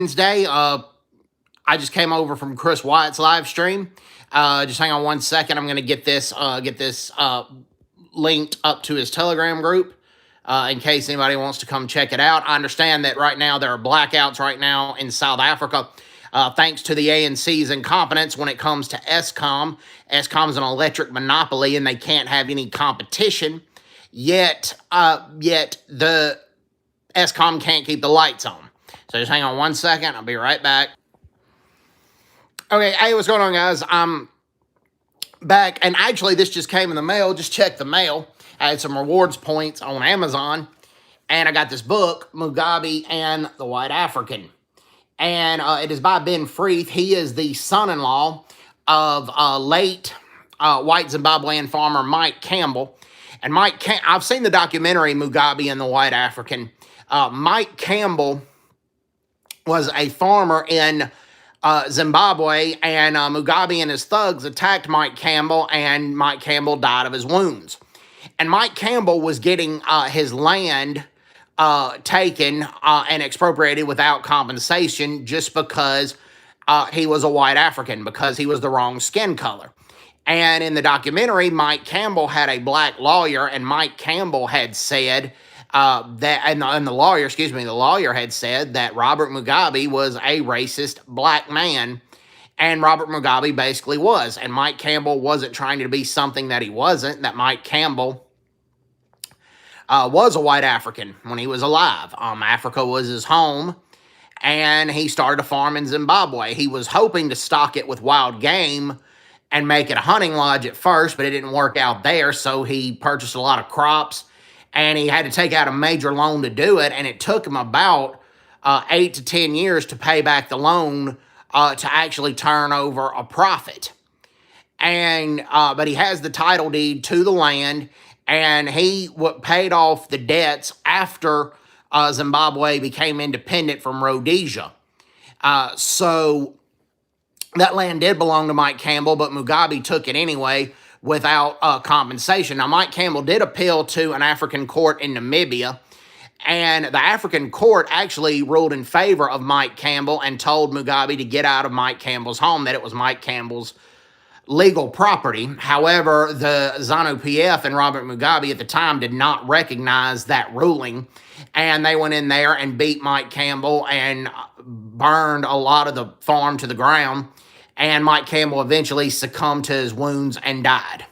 Wednesday. I just came over from Chris Wyatt's live stream. Just hang on 1 second. I'm going to get this linked up to his Telegram group in case anybody wants to come check it out. I understand that right now there are blackouts right now in South Africa. Thanks to the ANC's incompetence when it comes to Eskom. Eskom is an electric monopoly and they can't have any competition. Yet the Eskom can't keep the lights on. So just hang on 1 second. I'll be right back. Okay, hey, what's going on, guys? I'm back, and actually this just came in the mail. Just check the mail. I had some rewards points on Amazon, and I got this book, Mugabe and the White African. And it is by Ben Freeth. He is the son-in-law of late white Zimbabwean farmer Mike Campbell. And I've seen the documentary Mugabe and the White African. Mike Campbell was a farmer in Zimbabwe, and Mugabe and his thugs attacked Mike Campbell, and Mike Campbell died of his wounds. And Mike Campbell was getting his land taken and expropriated without compensation just because he was a white African, because he was the wrong skin color. And in the documentary, Mike Campbell had a black lawyer, and Mike Campbell had said the lawyer had said that Robert Mugabe was a racist black man, and Robert Mugabe basically was. And Mike Campbell wasn't trying to be something that he wasn't, that Mike Campbell was a white African when he was alive. Africa was his home, and he started a farm in Zimbabwe. He was hoping to stock it with wild game and make it a hunting lodge at first, but it didn't work out there, so he purchased a lot of crops, and he had to take out a major loan to do it, and it took him about 8 to 10 years to pay back the loan to actually turn over a profit. And but he has the title deed to the land, and he paid off the debts after Zimbabwe became independent from Rhodesia. So that land did belong to Mike Campbell, but Mugabe took it anyway without compensation. Now, Mike Campbell did appeal to an African court in Namibia, and the African court actually ruled in favor of Mike Campbell and told Mugabe to get out of Mike Campbell's home, that it was Mike Campbell's legal property. However, the ZANU-PF and Robert Mugabe at the time did not recognize that ruling, and they went in there and beat Mike Campbell and burned a lot of the farm to the ground, and Mike Campbell eventually succumbed to his wounds and died.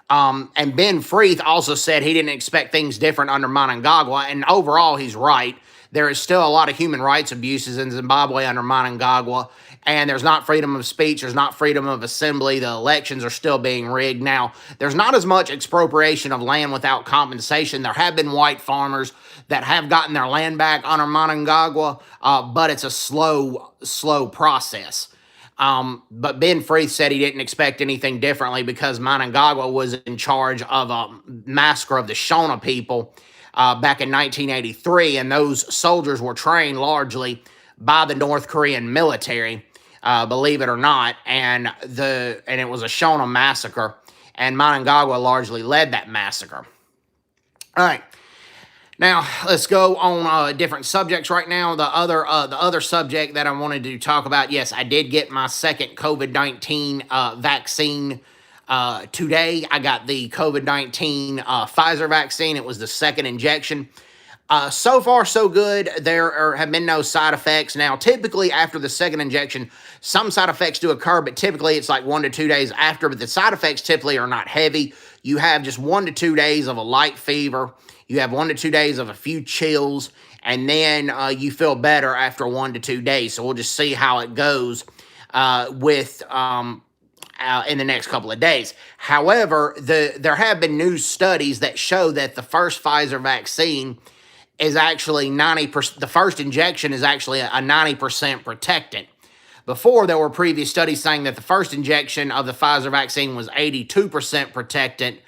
And Ben Freeth also said he didn't expect things different under Mnangagwa, and overall he's right. There is still a lot of human rights abuses in Zimbabwe under Mnangagwa, and there's not freedom of speech, there's not freedom of assembly, the elections are still being rigged. Now, there's not as much expropriation of land without compensation. There have been white farmers that have gotten their land back under Mnangagwa, but it's a slow process. But Ben Freeth said he didn't expect anything differently because Mnangagwa was in charge of a massacre of the Shona people back in 1983, and those soldiers were trained largely by the North Korean military, believe it or not, and it was a Shona massacre, and Mnangagwa largely led that massacre. All right. Now, let's go on different subjects right now. The other subject that I wanted to talk about, yes, I did get my second COVID-19 vaccine today. I got the COVID-19 Pfizer vaccine. It was the second injection. So far, so good. There have been no side effects. Now, typically after the second injection, some side effects do occur, but typically it's like 1 to 2 days after. But the side effects typically are not heavy. You have just 1 to 2 days of a light fever. You have 1 to 2 days of a few chills, and then you feel better after 1 to 2 days. So we'll just see how it goes in the next couple of days. However, there have been new studies that show that the first Pfizer vaccine is actually 90%. The first injection is actually a 90% protectant. Before, there were previous studies saying that the first injection of the Pfizer vaccine was 82% protectant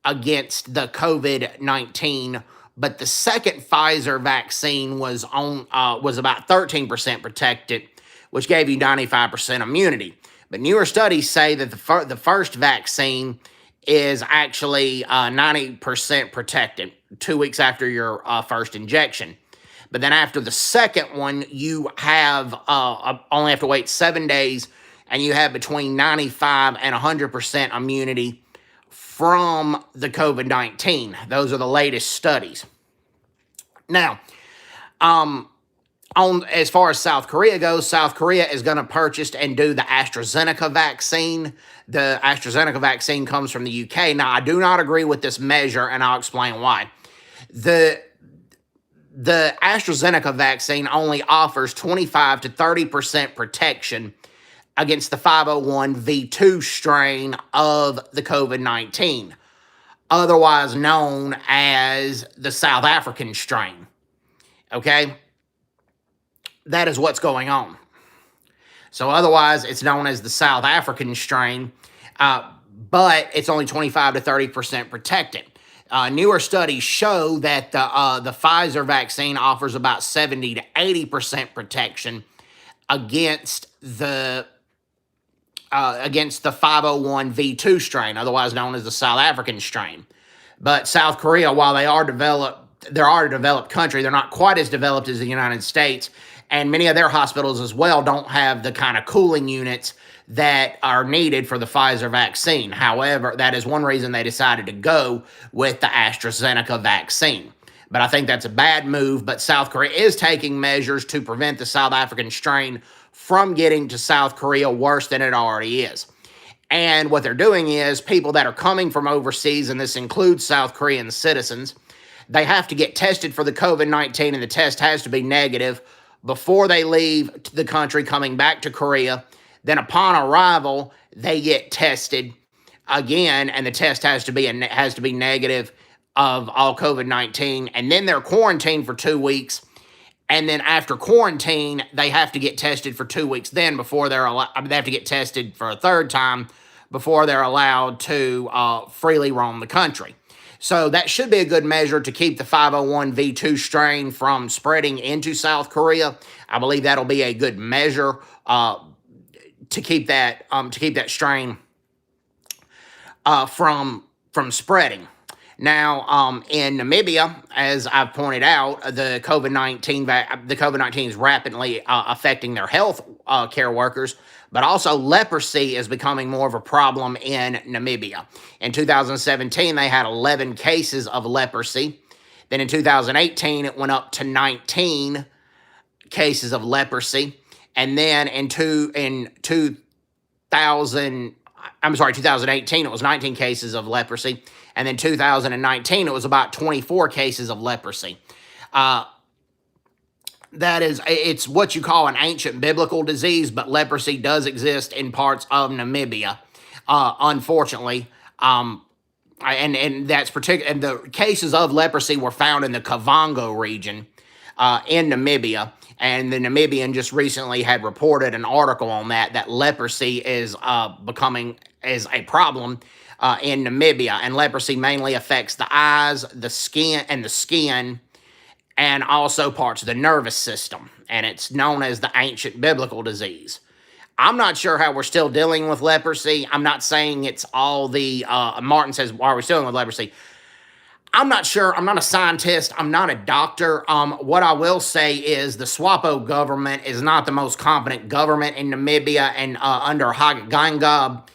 against the COVID-19, but the second Pfizer vaccine was about 13% protected, which gave you 95% immunity. But newer studies say that the first vaccine is actually 90% protected 2 weeks after your first injection. But then after the second one, you have only have to wait 7 days, and you have between 95 and 100% immunity from the COVID-19. Those are the latest studies. Now, as far as South Korea goes, South Korea is going to purchase and do the AstraZeneca vaccine. The AstraZeneca vaccine comes from the UK. Now, I do not agree with this measure, and I'll explain why. The AstraZeneca vaccine only offers 25 to 30% protection against the 501v2 strain of the COVID-19, otherwise known as the South African strain. Okay? That is what's going on. So otherwise, it's known as the South African strain, but it's only 25 to 30% protected. Newer studies show that the Pfizer vaccine offers about 70 to 80% protection against the 501v2 strain, otherwise known as the South African strain. But South Korea, while they are a developed country, they're not quite as developed as the United States, and many of their hospitals as well don't have the kind of cooling units that are needed for the Pfizer vaccine. However, that is one reason they decided to go with the AstraZeneca vaccine. But I think that's a bad move. But South Korea is taking measures to prevent the South African strain from getting to South Korea worse than it already is. And what they're doing is people that are coming from overseas, and this includes South Korean citizens, they have to get tested for the COVID-19, and the test has to be negative before they leave the country coming back to Korea. Then upon arrival, they get tested again, and the test has to be negative of all COVID-19, and then they're quarantined for 2 weeks. And then after quarantine, they have to get tested for 2 weeks. Then before they have to get tested for a third time before they're allowed to freely roam the country. So that should be a good measure to keep the 501v2 strain from spreading into South Korea. I believe that'll be a good measure to keep that strain from spreading. Now, in Namibia, as I've pointed out, the COVID-19 is rapidly affecting their health care workers, but also leprosy is becoming more of a problem in Namibia. In 2017, they had 11 cases of leprosy. Then in 2018, it went up to 19 cases of leprosy. And then in 2018, it was 19 cases of leprosy. And then 2019, it was about 24 cases of leprosy. It's what you call an ancient biblical disease, but leprosy does exist in parts of Namibia, unfortunately. And that's particular. And the cases of leprosy were found in the Kavango region in Namibia. And the Namibian just recently had reported an article on that leprosy is becoming as a problem in Namibia. And leprosy mainly affects the eyes, the skin, and also parts of the nervous system. And it's known as the ancient biblical disease. I'm not sure how we're still dealing with leprosy. I'm not saying it's all the, Martin says, why are we still dealing with leprosy? I'm not sure. I'm not a scientist. I'm not a doctor. What I will say is the SWAPO government is not the most competent government in Namibia, and under Hage Geingob,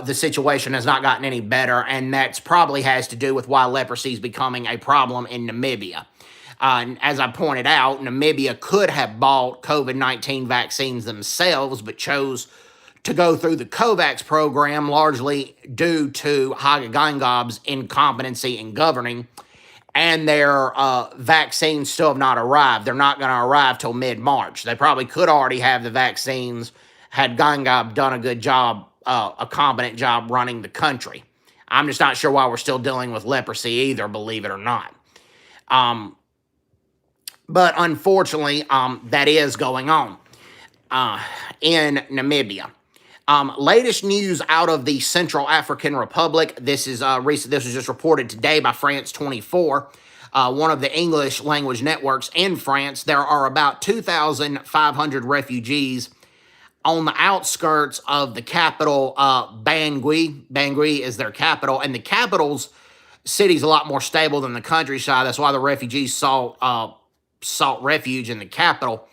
the situation has not gotten any better, and that's probably has to do with why leprosy is becoming a problem in Namibia. As I pointed out, Namibia could have bought COVID-19 vaccines themselves, but chose to go through the COVAX program, largely due to Hage Geingob's incompetency in governing, and their vaccines still have not arrived. They're not going to arrive till mid-March. They probably could already have the vaccines had Geingob done a good job, a competent job running the country. I'm just not sure why we're still dealing with leprosy either, believe it or not. But unfortunately, that is going on in Namibia. Latest news out of the Central African Republic. This is recent. This was just reported today by France 24, one of the English language networks in France. There are about 2,500 refugees on the outskirts of the capital, Bangui. Bangui is their capital, and the capital's city's a lot more stable than the countryside. That's why the refugees sought sought refuge in the capital.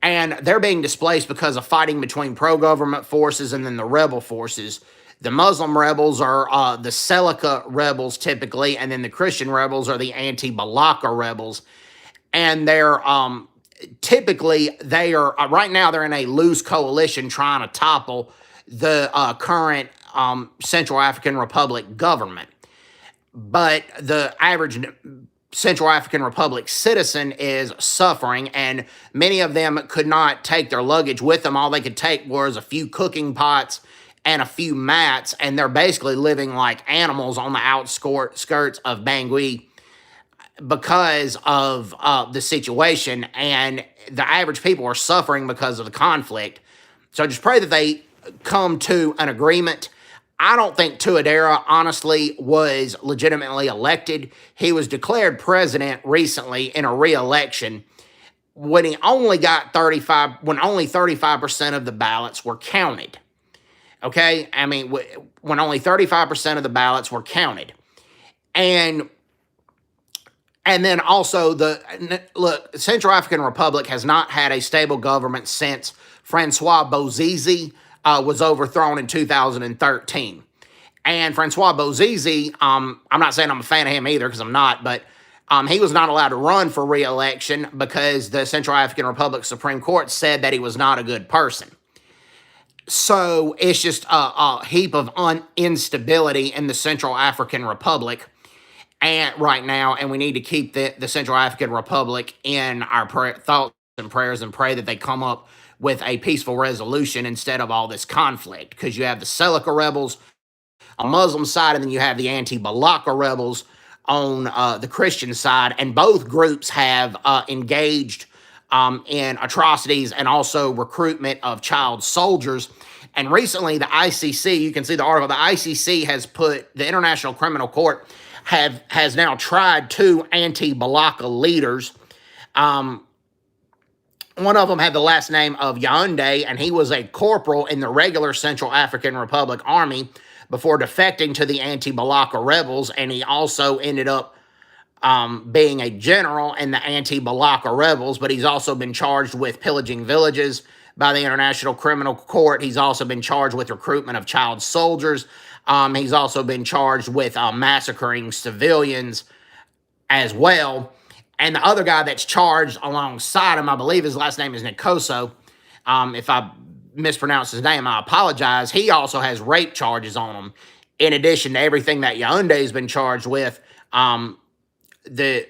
And they're being displaced because of fighting between pro-government forces and then the rebel forces. The Muslim rebels are the Seleka rebels typically, and then the Christian rebels are the anti-Balaka rebels. And they're typically, they are right now they're in a loose coalition trying to topple the current Central African Republic government. But the average Central African Republic citizen is suffering, and many of them could not take their luggage with them. All they could take was a few cooking pots and a few mats, and they're basically living like animals on the outskirts of Bangui because of the situation, and the average people are suffering because of the conflict. So just pray that they come to an agreement. I don't think Touadera, honestly, was legitimately elected. He was declared president recently in a re-election when he only got 35, when only 35% of the ballots were counted. Okay? I mean, when only 35% of the ballots were counted. And then also, look, Central African Republic has not had a stable government since Francois Bozize was overthrown in 2013. And Francois Bozize, I'm not saying I'm a fan of him either, because I'm not, but he was not allowed to run for re-election because the Central African Republic Supreme Court said that he was not a good person. So it's just a heap of instability in the Central African Republic and right now, and we need to keep the Central African Republic in our thoughts and prayers, and pray that they come up with a peaceful resolution instead of all this conflict, because you have the Seleka rebels on the Muslim side, and then you have the anti-Balaka rebels on the Christian side, and both groups have engaged in atrocities and also recruitment of child soldiers. And recently, the ICC, you can see the article, the ICC has put, the International Criminal Court has now tried 2 anti-Balaka leaders. One of them had the last name of Yaoundé, and he was a corporal in the regular Central African Republic Army before defecting to the anti-Balaka rebels, and he also ended up being a general in the anti-Balaka rebels, but he's also been charged with pillaging villages by the International Criminal Court. He's also been charged with recruitment of child soldiers. He's also been charged with massacring civilians as well. And the other guy that's charged alongside him, I believe his last name is Nkoso. If I mispronounce his name, I apologize. He also has rape charges on him, in addition to everything that Yaoundé's been charged with. The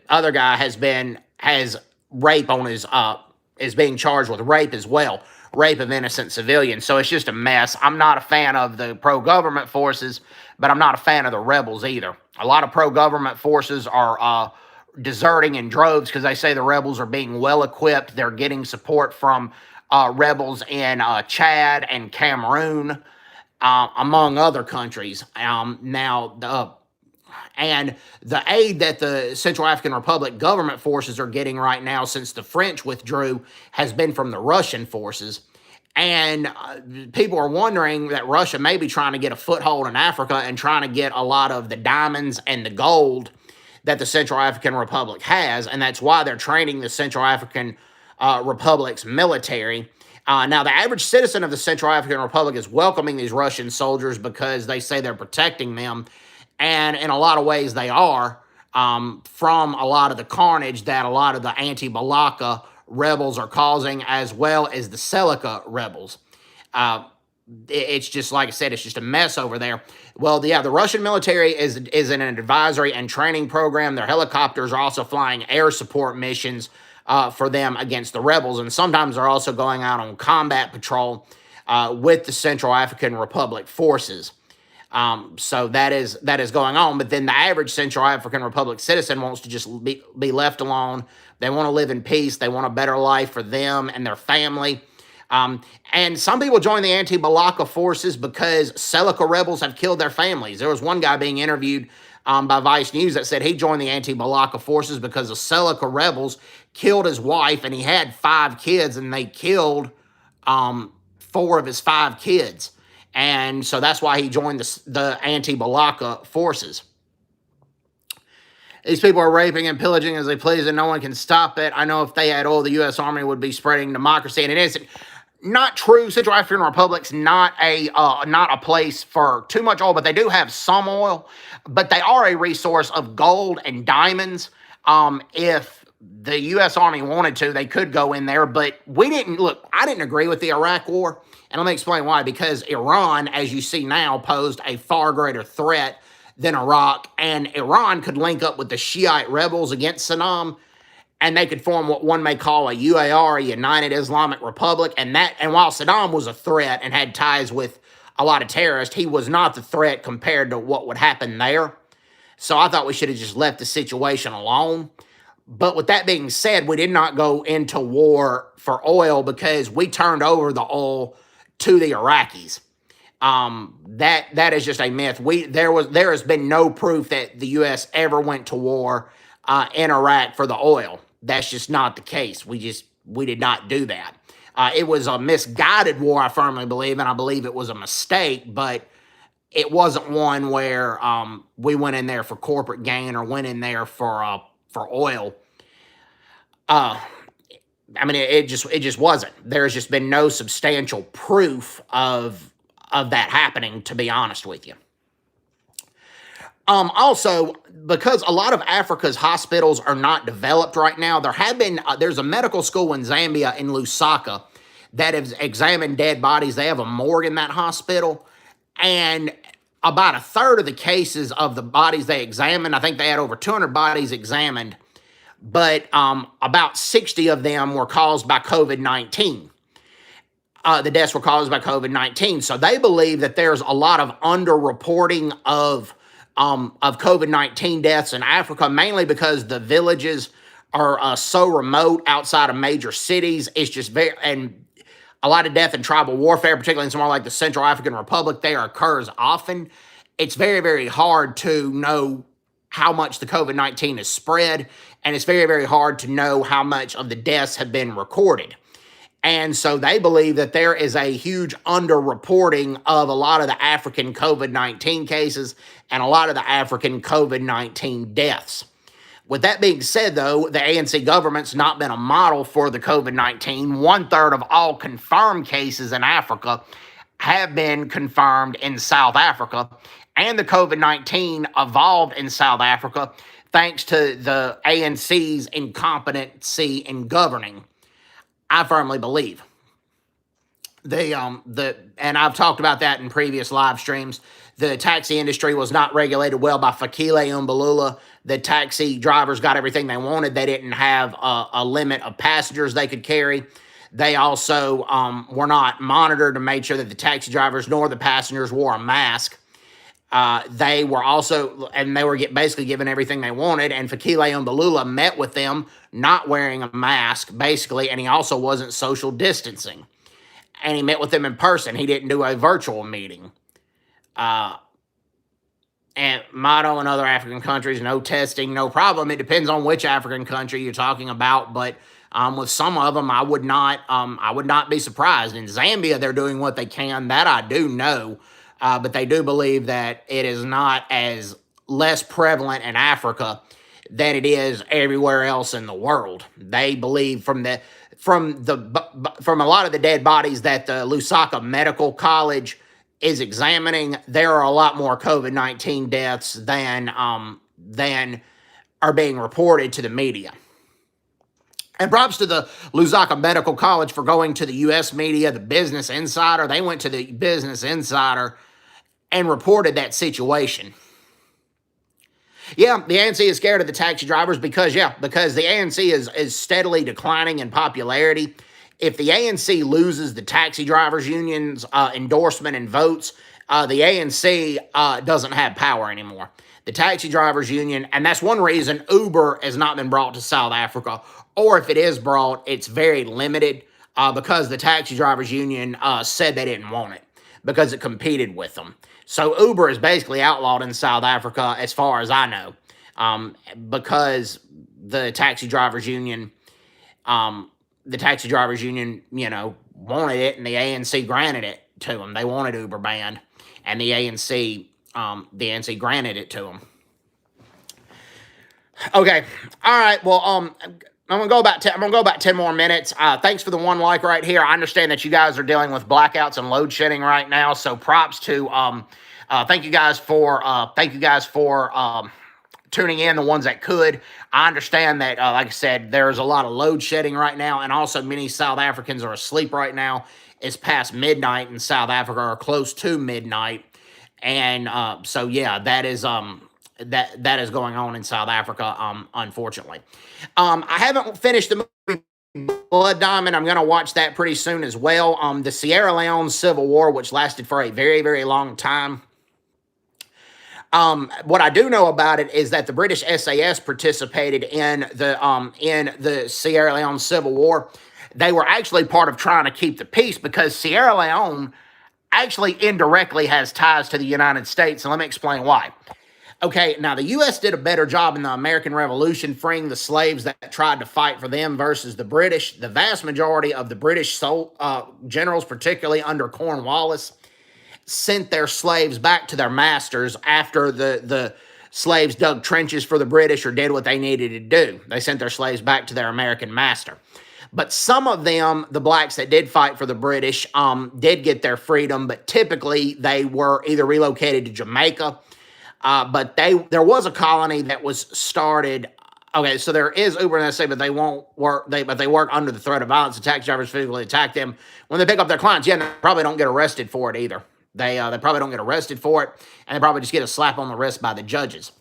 other guy has rape on his is being charged with rape as well, rape of innocent civilians. So it's just a mess. I'm not a fan of the pro-government forces, but I'm not a fan of the rebels either. A lot of pro-government forces are deserting in droves because they say the rebels are being well-equipped. They're getting support from rebels in Chad and Cameroon, among other countries. And the aid that the Central African Republic government forces are getting right now, since the French withdrew, has been from the Russian forces. And people are wondering that Russia may be trying to get a foothold in Africa and trying to get a lot of the diamonds and the gold that the Central African Republic has. And that's why they're training the Central African Republic's military. Now, the average citizen of the Central African Republic is welcoming these Russian soldiers because they say they're protecting them. And in a lot of ways they are, from a lot of the carnage that a lot of the anti-Balaka rebels are causing, as well as the Seleka rebels. It's just, like I said, it's just a mess over there. Well, yeah, the Russian military is in an advisory and training program. Their helicopters are also flying air support missions for them against the rebels, and sometimes they're also going out on combat patrol with the Central African Republic forces. So that is going on. But then the average Central African Republic citizen wants to just be left alone. They want to live in peace. They want a better life for them and their family. And some people join the anti-Balaka forces because Seleka rebels have killed their families. There was one guy being interviewed by Vice News that said he joined the anti-Balaka forces because the Seleka rebels killed his wife, and he had 5 kids, and they killed 4 of his 5 kids. And so that's why he joined the anti-Balaka forces. These people are raping and pillaging as they please, and no one can stop it. I know if they had oil, the U.S. Army would be spreading democracy, and it isn't. Not true. Central African Republic's not a place for too much oil, but they do have some oil. But they are a resource of gold and diamonds. If the U.S. Army wanted to, they could go in there. But we didn't look. I didn't agree with the Iraq War, and let me explain why. Because Iran, as you see now, posed a far greater threat than Iraq, and Iran could link up with the Shiite rebels against Saddam, and they could form what one may call a UAR, a United Islamic Republic. And while Saddam was a threat and had ties with a lot of terrorists, he was not the threat compared to what would happen there. So I thought we should have just left the situation alone. But with that being said, we did not go into war for oil because we turned over the oil to the Iraqis. That is just a myth. There has been no proof that the U.S. ever went to war in Iraq for the oil. That's just not the case. We did not do that. It was a misguided war, I firmly believe, and I believe it was a mistake, but it wasn't one where we went in there for corporate gain or went in there for oil. I mean, it just wasn't. There's just been no substantial proof of that happening, to be honest with you. Also, because a lot of Africa's hospitals are not developed right now, there's a medical school in Zambia, in Lusaka, that has examined dead bodies. They have a morgue in that hospital, and about a third of the cases of the bodies they examined, I think they had over 200 bodies examined, but about 60 of them were caused by COVID-19. The deaths were caused by COVID-19. So they believe that there's a lot of underreporting of COVID-19 deaths in Africa, mainly because the villages are so remote outside of major cities. It's just and a lot of death in tribal warfare, particularly in somewhere like the Central African Republic, there occurs often. It's very, very hard to know how much the COVID-19 is spread, and it's very, very hard to know how much of the deaths have been recorded. And so they believe that there is a huge underreporting of a lot of the African COVID-19 cases and a lot of the African COVID-19 deaths. With that being said, though, the ANC government's not been a model for the COVID-19. 1/3 of all confirmed cases in Africa have been confirmed in South Africa, and the COVID-19 evolved in South Africa thanks to the ANC's incompetency in governing. I firmly believe. And I've talked about that in previous live streams. The taxi industry was not regulated well by Fikile Mbalula. The taxi drivers got everything they wanted. They didn't have a limit of passengers they could carry. They also were not monitored to make sure that the taxi drivers nor the passengers wore a mask. They were basically given everything they wanted, and Fikile Mbalula met with them not wearing a mask, basically, and he also wasn't social distancing. And he met with them in person. He didn't do a virtual meeting. And motto in other African countries, no testing, no problem. It depends on which African country you're talking about, but with some of them, I would not be surprised. In Zambia, they're doing what they can. That I do know. But they do believe that it is not as less prevalent in Africa than it is everywhere else in the world. They believe from a lot of the dead bodies that the Lusaka Medical College is examining, there are a lot more COVID-19 deaths than are being reported to the media. And props to the Lusaka Medical College for going to the U.S. media, the Business Insider. They went to the Business Insider and reported that situation. Yeah, the ANC is scared of the taxi drivers because the ANC is steadily declining in popularity. If the ANC loses the taxi drivers union's endorsement and votes, the ANC doesn't have power anymore. The taxi drivers union, and that's one reason Uber has not been brought to South Africa, or if it is brought, it's very limited because the taxi drivers union said they didn't want it because it competed with them. So Uber is basically outlawed in South Africa as far as I know because the taxi drivers union, wanted it, and the ANC granted it to them. They wanted Uber banned, and the ANC granted it to them. Okay. All right. Well, I'm gonna go about 10, I'm gonna go about 10 more minutes. Thanks for the one like right here. I understand that you guys are dealing with blackouts and load shedding right now, so props to thank you guys for tuning in, the ones that could. I understand that, like I said, there's a lot of load shedding right now, and also many South Africans are asleep right now. It's past midnight in South Africa, or close to midnight, and so yeah, that is going on in South Africa. Unfortunately, I haven't finished the movie Blood Diamond. I'm going to watch that pretty soon as well. The Sierra Leone Civil War, which lasted for a very, very long time. What I do know about it is that the British SAS participated in the Sierra Leone Civil War. They were actually part of trying to keep the peace because Sierra Leone actually indirectly has ties to the United States, and let me explain why. Okay, now the U.S. did a better job in the American Revolution freeing the slaves that tried to fight for them versus the British. The vast majority of the British generals, particularly under Cornwallis, sent their slaves back to their masters after the slaves dug trenches for the British or did what they needed to do. They sent their slaves back to their American master. But some of them, the blacks that did fight for the British, did get their freedom, but typically they were either relocated to Jamaica. But there was a colony that was started. Okay, so there is Uber and they say, but they won't work. But they work under the threat of violence. The taxi drivers physically attack them when they pick up their clients. Yeah, they probably don't get arrested for it either. They probably don't get arrested for it, and they probably just get a slap on the wrist by the judges.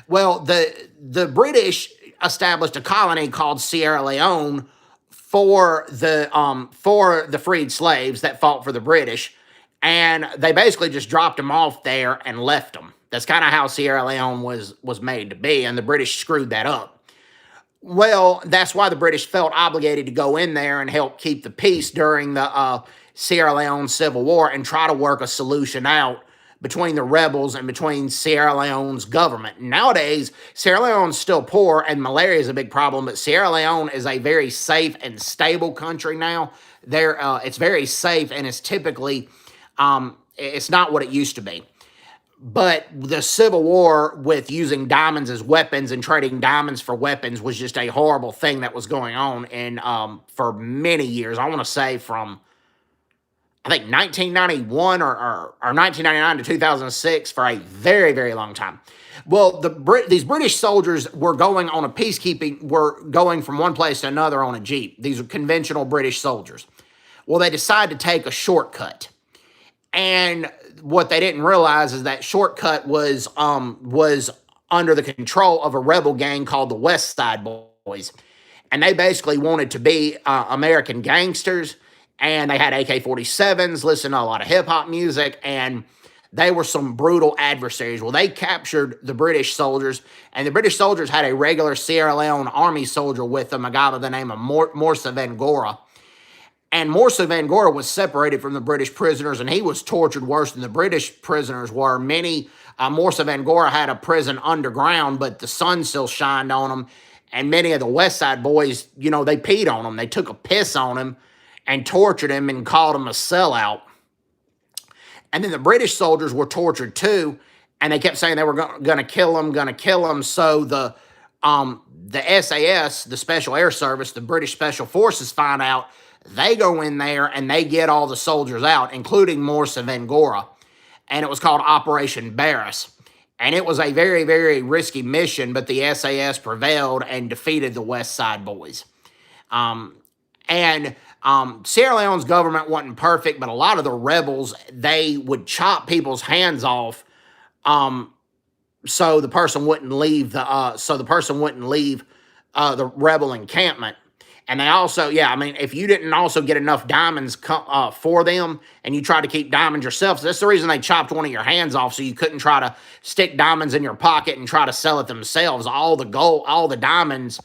Well, the British established a colony called Sierra Leone for the freed slaves that fought for the British, and they basically just dropped them off there and left them. That's kind of how Sierra Leone was made to be, and the British screwed that up. Well, that's why the British felt obligated to go in there and help keep the peace during the Sierra Leone Civil War and try to work a solution out between the rebels and between Sierra Leone's government. Nowadays, Sierra Leone's still poor and malaria is a big problem, but Sierra Leone is a very safe and stable country now. It's very safe, and it's typically it's not what it used to be. But the Civil War with using diamonds as weapons and trading diamonds for weapons was just a horrible thing that was going on in for many years. I want to say from I think 1991 or 1999 to 2006 for a very, very long time. Well, these British soldiers were going on were going from one place to another on a Jeep. These are conventional British soldiers. Well, they decided to take a shortcut. And what they didn't realize is that shortcut was under the control of a rebel gang called the West Side Boys, and they basically wanted to be American gangsters. And they had AK-47s, listened to a lot of hip hop music, and they were some brutal adversaries. Well, they captured the British soldiers, and the British soldiers had a regular Sierra Leone army soldier with them, a guy by the name of Morsa Van Gora. And Morsa Van Gora was separated from the British prisoners, and he was tortured worse than the British prisoners were. Morsa Van Gora had a prison underground, but the sun still shined on him. And many of the West Side Boys, they peed on him. They took a piss on him and tortured him and called him a sellout. And then the British soldiers were tortured too, and they kept saying they were going to kill him. So the SAS, the Special Air Service, the British Special Forces find out. They go in there and they get all the soldiers out, including Morsa Van Gora. And it was called Operation Barras. And it was a very, very risky mission, but the SAS prevailed and defeated the West Side Boys. Sierra Leone's government wasn't perfect, but a lot of the rebels, they would chop people's hands off, so the person wouldn't leave the rebel encampment. And they also, if you didn't also get enough diamonds for them, and you tried to keep diamonds yourself, so that's the reason they chopped one of your hands off, so you couldn't try to stick diamonds in your pocket and try to sell it themselves. All the diamonds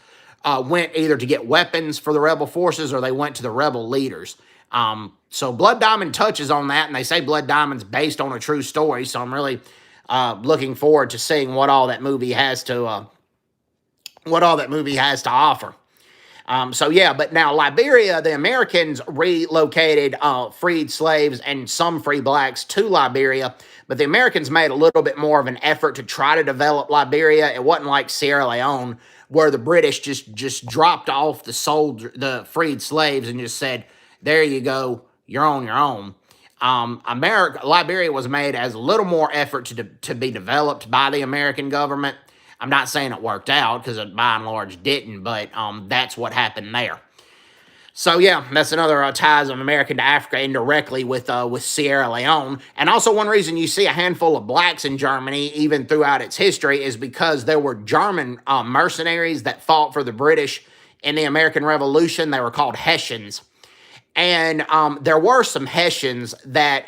went either to get weapons for the rebel forces, or they went to the rebel leaders. So Blood Diamond touches on that, and they say Blood Diamond's based on a true story. So I'm really looking forward to seeing what all that movie has to offer. So yeah, but now Liberia, the Americans relocated freed slaves and some free blacks to Liberia, but the Americans made a little bit more of an effort to try to develop Liberia. It wasn't like Sierra Leone, where the British just dropped off the freed slaves and just said, "There you go, you're on your own." Liberia was made as a little more effort to be developed by the American government. I'm not saying it worked out, because it by and large didn't, but that's what happened there. So yeah, that's another ties of American to Africa indirectly with Sierra Leone. And also one reason you see a handful of blacks in Germany even throughout its history is because there were German mercenaries that fought for the British in the American Revolution. They were called Hessians. And there were some Hessians that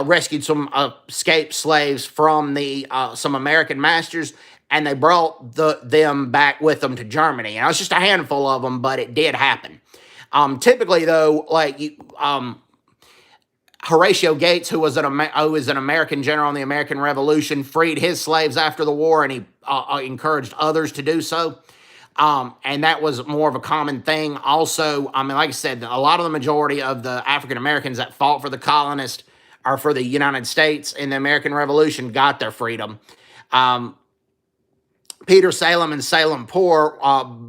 rescued some escaped slaves from some American masters, and they brought them back with them to Germany. And it was just a handful of them, but it did happen. Typically, though, Horatio Gates, who was an American general in the American Revolution, freed his slaves after the war, and he encouraged others to do so. And that was more of a common thing. Also, I mean, like I said, a lot of the majority of the African Americans that fought for the colonists or for the United States in the American Revolution got their freedom. Peter Salem and Salem Poor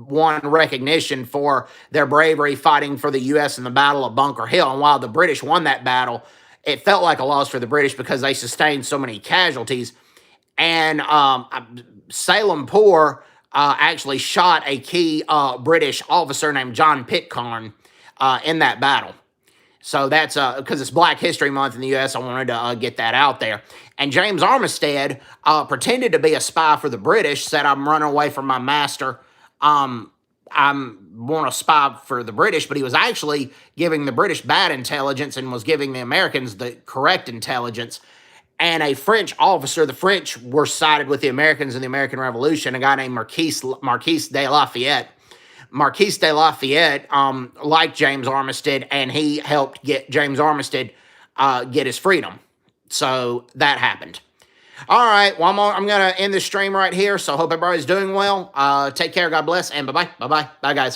won recognition for their bravery fighting for the U.S. in the Battle of Bunker Hill. And while the British won that battle, it felt like a loss for the British because they sustained so many casualties. And Salem Poor actually shot a key British officer named John Pitcairn in that battle. So that's because it's Black History Month in the U.S., I wanted to get that out there. And James Armistead pretended to be a spy for the British, said, "I'm running away from my master. I'm want to spy for the British," but he was actually giving the British bad intelligence and was giving the Americans the correct intelligence. And a French officer, the French were sided with the Americans in the American Revolution, a guy named Marquis de Lafayette. Marquis de Lafayette liked James Armistead, and he helped get James Armistead get his freedom. So that happened. All right, well, I'm going to end this stream right here, so hope everybody's doing well. Take care, God bless, and bye-bye. Bye-bye. Bye, guys.